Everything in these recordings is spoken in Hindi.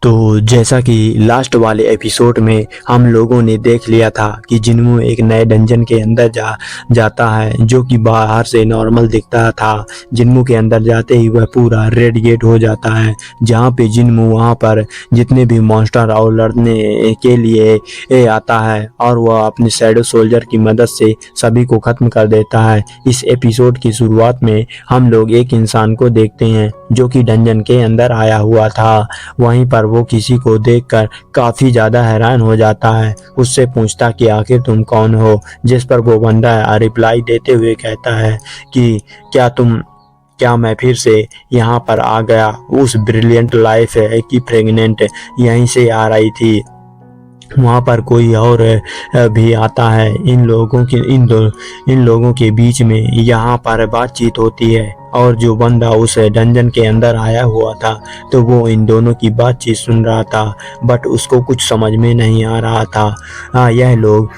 तो जैसा कि लास्ट वाले एपिसोड में हम लोगों ने देख लिया था कि जिन्मू एक नए डंजन के अंदर जाता है जो कि बाहर से नॉर्मल दिखता था। जिन्मू के अंदर जाते ही वह पूरा रेड गेट हो जाता है, जहाँ पे जिन्मू वहाँ पर जितने भी मॉन्स्टर और लड़ने के लिए आता है और वह अपने शैडो सोल्जर की मदद से सभी को खत्म कर देता है। इस एपिसोड की शुरुआत में हम लोग एक इंसान को देखते हैं जो कि डंजन के अंदर आया हुआ था। वहीं पर वो किसी को देखकर काफी ज्यादा हैरान हो जाता है। उससे पूछता कि आखिर तुम कौन हो, जिस पर वो बंदा रिप्लाई देते हुए कहता है कि क्या मैं फिर से यहाँ पर आ गया। उस ब्रिलियंट लाइफ है कि प्रेग्नेंट यहीं से आ रही थी। वहाँ पर कोई और भी आता है। इन लोगों के बीच में यहाँ पर बातचीत होती है और जो बंदा उस डंजन के अंदर आया हुआ था तो वो इन दोनों की बातचीत सुन रहा था, बट उसको कुछ समझ में नहीं आ रहा था। यह लोग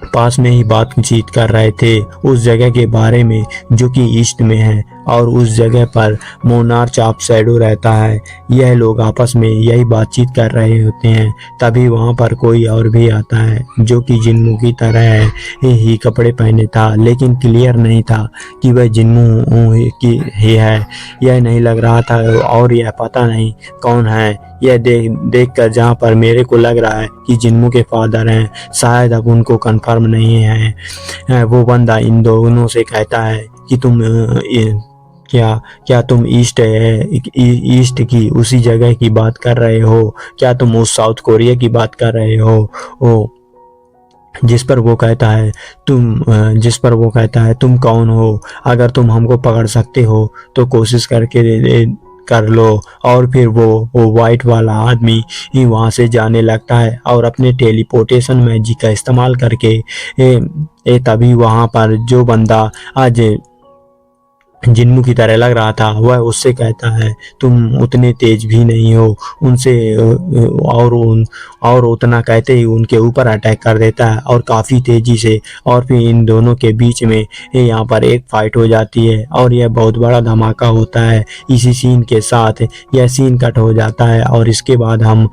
पास में ही बातचीत कर रहे थे उस जगह के बारे में जो कि ईस्ट में है, और उस जगह पर मोनार्च ऑफ शैडो रहता है। यह लोग आपस में यही बातचीत कर रहे होते हैं। तभी वहाँ पर कोई और भी आता है जो कि जिन्मू की तरह ही कपड़े पहने था, लेकिन क्लियर नहीं था कि वह जिन्मू की ही है। यह नहीं लग रहा था और यह पता नहीं कौन है। यह देख कर जहाँ पर मेरे को लग रहा है कि जिन्मू के फादर हैं, शायद अब उनको कंफर्म नहीं है। वो बंदा इन दोनों से कहता है कि क्या तुम ईस्ट की उसी जगह की बात कर रहे हो? क्या तुम उस साउथ कोरिया की बात कर रहे हो? जिस पर वो कहता है तुम कौन हो? अगर तुम हमको पकड़ सकते हो तो कोशिश करके कर लो। और फिर वो वाइट वाला आदमी ही वहां से जाने लगता है और अपने टेलीपोर्टेशन मैजिक का इस्तेमाल करके तभी वहां पर जो बंदा आज जिन्मू की तरह लग रहा था वह उससे कहता है तुम उतने तेज भी नहीं हो उनसे, और उतना कहते ही उनके ऊपर अटैक कर देता है और काफ़ी तेजी से। और फिर इन दोनों के बीच में यहाँ पर एक फाइट हो जाती है और यह बहुत बड़ा धमाका होता है। इसी सीन के साथ यह सीन कट हो जाता है और इसके बाद हम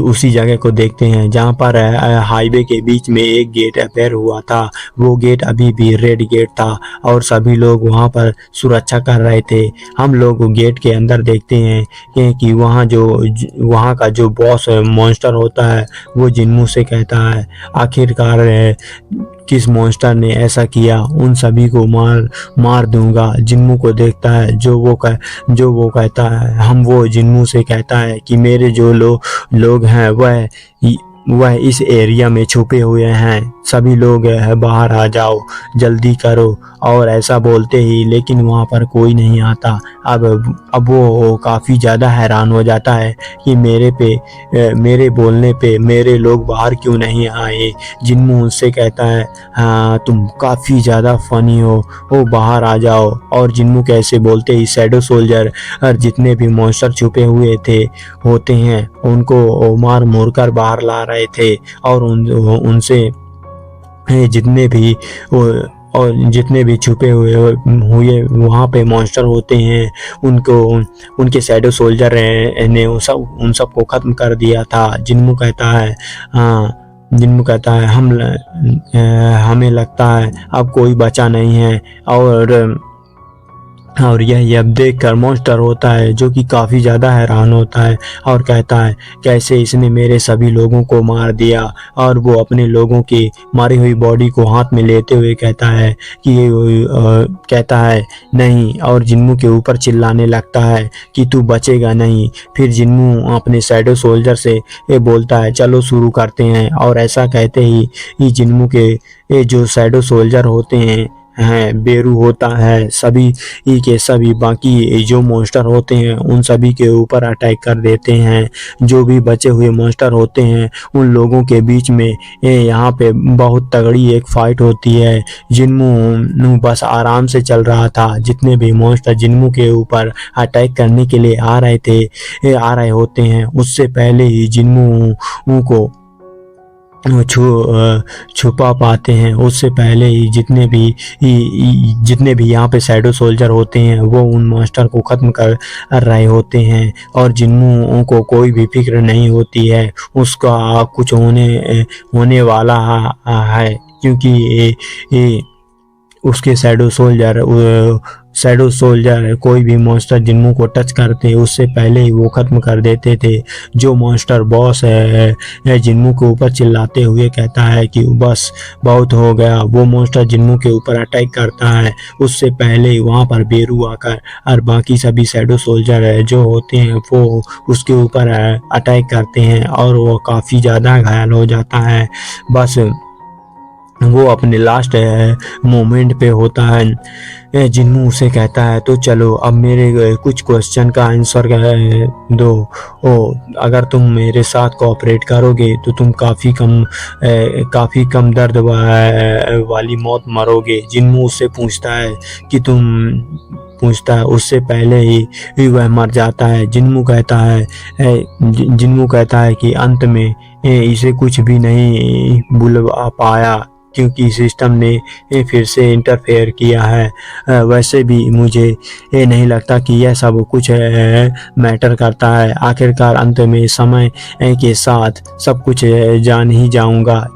उसी जगह को देखते हैं जहाँ पर हाईवे के बीच में एक गेट अपेयर हुआ था। वो गेट अभी भी रेड गेट था और सभी लोग वहाँ पर सुरक्षा कर रहे थे। हम लोग गेट के अंदर देखते हैं कि वहाँ का जो बॉस मॉन्स्टर होता है वो जिन्मू से कहता है आखिरकार किस मॉन्स्टर ने ऐसा किया, उन सभी को मार दूंगा। जिन्मू को देखता है जो वो कहता है वो जिन्मू से कहता है कि मेरे जो लोग हैं वह इस एरिया में छुपे हुए हैं, सभी लोग बाहर आ जाओ, जल्दी करो। और ऐसा बोलते ही लेकिन वहाँ पर कोई नहीं आता। अब वो काफ़ी ज़्यादा हैरान हो जाता है कि मेरे बोलने पे मेरे लोग बाहर क्यों नहीं आए। जिन्मू उनसे कहता है हाँ तुम काफ़ी ज़्यादा फनी हो बाहर आ जाओ। और जिन्मू कैसे बोलते ही शैडो सोल्जर जितने भी मॉन्स्टर छुपे हुए होते हैं उनको मार मोर कर बाहर ला रहे थे और उनसे जितने भी छुपे हुए वहाँ पे मॉन्स्टर होते हैं उनके शैडो सोल्जर ने उन सब को खत्म कर दिया था। जिन्मू कहता है हमें लगता है अब कोई बचा नहीं है। और यह अब देख कर मॉन्स्टर होता है जो कि काफ़ी ज़्यादा हैरान होता है और कहता है कैसे इसने मेरे सभी लोगों को मार दिया। और वो अपने लोगों की मारी हुई बॉडी को हाथ में लेते हुए कहता है नहीं, और जिन्मू के ऊपर चिल्लाने लगता है कि तू बचेगा नहीं। फिर जिन्मू अपने शैडो सोल्जर से बोलता है चलो शुरू करते हैं। और ऐसा कहते ही जिन्मू के जो शैडो सोल्जर होते हैं बेरू होता है, सभी के सभी बाकी जो मॉन्स्टर होते हैं उन सभी के ऊपर अटैक कर देते हैं। जो भी बचे हुए मॉन्स्टर होते हैं उन लोगों के बीच में यहाँ पे बहुत तगड़ी एक फाइट होती है। जिन्मू बस आराम से चल रहा था। जितने भी मॉन्स्टर जिन्मू के ऊपर अटैक करने के लिए आ रहे होते हैं उससे पहले ही जिन्मू को छुपा पाते हैं। उससे पहले ही जितने भी यहाँ पे शैडो सोल्जर होते हैं वो उन मास्टर को ख़त्म कर रहे होते हैं और जिन्नू को कोई भी फिक्र नहीं होती है उसका कुछ होने वाला है, क्योंकि ये उसके शैडो सोल्जर कोई भी मॉन्स्टर जिन्नू को टच करते उससे पहले ही वो खत्म कर देते थे। जो मॉन्स्टर बॉस है जिन्नू के ऊपर चिल्लाते हुए कहता है कि बस बहुत हो गया, वो मॉन्स्टर जिन्नू के ऊपर अटैक करता है उससे पहले ही वहाँ पर बेरू आकर और बाकी सभी शैडो सोल्जर जो होते हैं वो उसके ऊपर अटैक करते हैं और वो काफ़ी ज़्यादा घायल हो जाता है। बस वो अपने लास्ट मोमेंट पे होता है। जिन्नू उसे कहता है तो चलो अब मेरे कुछ क्वेश्चन का आंसर दो। अगर तुम मेरे साथ कोऑपरेट करोगे तो तुम काफ़ी कम दर्द वाली मौत मरोगे। जिन्नू उससे पूछता है उससे पहले ही वह मर जाता है। जिन्नू कहता है कि अंत में इसे कुछ भी नहीं बुलवा पाया क्योंकि सिस्टम ने फिर से इंटरफेयर किया है। वैसे भी मुझे नहीं लगता कि यह सब कुछ मैटर करता है। आखिरकार अंत में समय के साथ सब कुछ जान ही जाऊंगा।